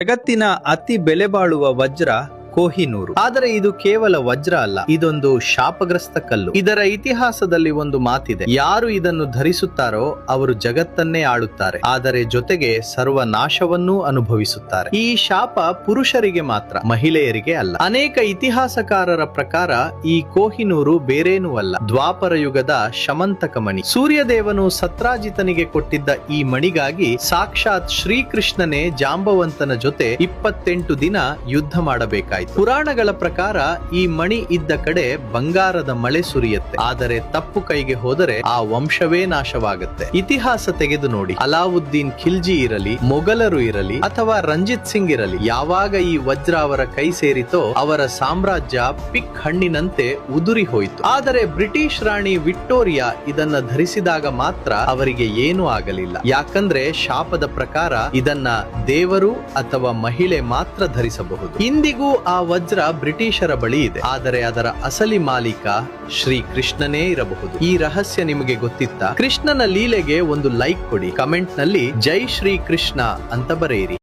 ಜಗತ್ತಿನ ಅತಿ ಬೆಲೆ ಬಾಳುವ ವಜ್ರ ಕೊಹಿನೂರು. ಆದರೆ ಇದು ಕೇವಲ ವಜ್ರ ಅಲ್ಲ, ಇದೊಂದು ಶಾಪಗ್ರಸ್ತ ಕಲ್ಲು. ಇದರ ಇತಿಹಾಸದಲ್ಲಿ ಒಂದು ಮಾತಿದೆ, ಯಾರು ಇದನ್ನು ಧರಿಸುತ್ತಾರೋ ಅವರು ಜಗತ್ತನ್ನೇ ಆಳುತ್ತಾರೆ, ಆದರೆ ಜೊತೆಗೆ ಸರ್ವನಾಶವನ್ನೂ ಅನುಭವಿಸುತ್ತಾರೆ. ಈ ಶಾಪ ಪುರುಷರಿಗೆ ಮಾತ್ರ, ಮಹಿಳೆಯರಿಗೆ ಅಲ್ಲ. ಅನೇಕ ಇತಿಹಾಸಕಾರರ ಪ್ರಕಾರ ಈ ಕೊಹಿನೂರು ಬೇರೇನೂ ಅಲ್ಲ, ದ್ವಾಪರ ಯುಗದ ಶಮಂತಕ ಮಣಿ. ಸೂರ್ಯದೇವನು ಸತ್ರಾಜಿತನಿಗೆ ಕೊಟ್ಟಿದ್ದ ಈ ಮಣಿಗಾಗಿ ಸಾಕ್ಷಾತ್ ಶ್ರೀಕೃಷ್ಣನೇ ಜಾಂಬವಂತನ ಜೊತೆ 28 ದಿನ ಯುದ್ಧ ಮಾಡಬೇಕಾಯಿತು. ಪುರಾಣಗಳ ಪ್ರಕಾರ ಈ ಮಣಿ ಇದ್ದ ಕಡೆ ಬಂಗಾರದ ಮಳೆ ಸುರಿಯುತ್ತೆ, ಆದರೆ ತಪ್ಪು ಕೈಗೆ ಹೋದರೆ ಆ ವಂಶವೇ ನಾಶವಾಗುತ್ತೆ. ಇತಿಹಾಸ ತೆಗೆದು ನೋಡಿ, ಅಲಾವುದ್ದೀನ್ ಖಿಲ್ಜಿ ಇರಲಿ, ಮೊಘಲರು ಇರಲಿ ಅಥವಾ ರಂಜಿತ್ ಸಿಂಗ್ ಇರಲಿ, ಯಾವಾಗ ಈ ವಜ್ರ ಅವರ ಕೈ ಸೇರಿತೋ ಅವರ ಸಾಮ್ರಾಜ್ಯ ಪಿಕ್ ಹಣ್ಣಿನಂತೆ ಉದುರಿ ಹೋಯಿತು. ಆದರೆ ಬ್ರಿಟಿಷ್ ರಾಣಿ ವಿಕ್ಟೋರಿಯಾ ಇದನ್ನ ಧರಿಸಿದಾಗ ಮಾತ್ರ ಅವರಿಗೆ ಏನೂ ಆಗಲಿಲ್ಲ, ಯಾಕಂದ್ರೆ ಶಾಪದ ಪ್ರಕಾರ ಇದನ್ನ ದೇವರು ಅಥವಾ ಮಹಿಳೆ ಮಾತ್ರ ಧರಿಸಬಹುದು. ಇಂದಿಗೂ ಆ ವಜ್ರ ಬ್ರಿಟಿಷರ ಬಳಿ ಇದೆ, ಆದರೆ ಅದರ ಅಸಲಿ ಮಾಲೀಕ ಶ್ರೀ ಕೃಷ್ಣನೇ ಇರಬಹುದು. ಈ ರಹಸ್ಯ ನಿಮಗೆ ಗೊತ್ತಿತ್ತಾ? ಕೃಷ್ಣನ ಲೀಲೆಗೆ ಒಂದು ಲೈಕ್ ಕೊಡಿ, ಕಮೆಂಟ್ ನಲ್ಲಿ ಜೈ ಶ್ರೀ ಕೃಷ್ಣ ಅಂತ ಬರೆಯಿರಿ.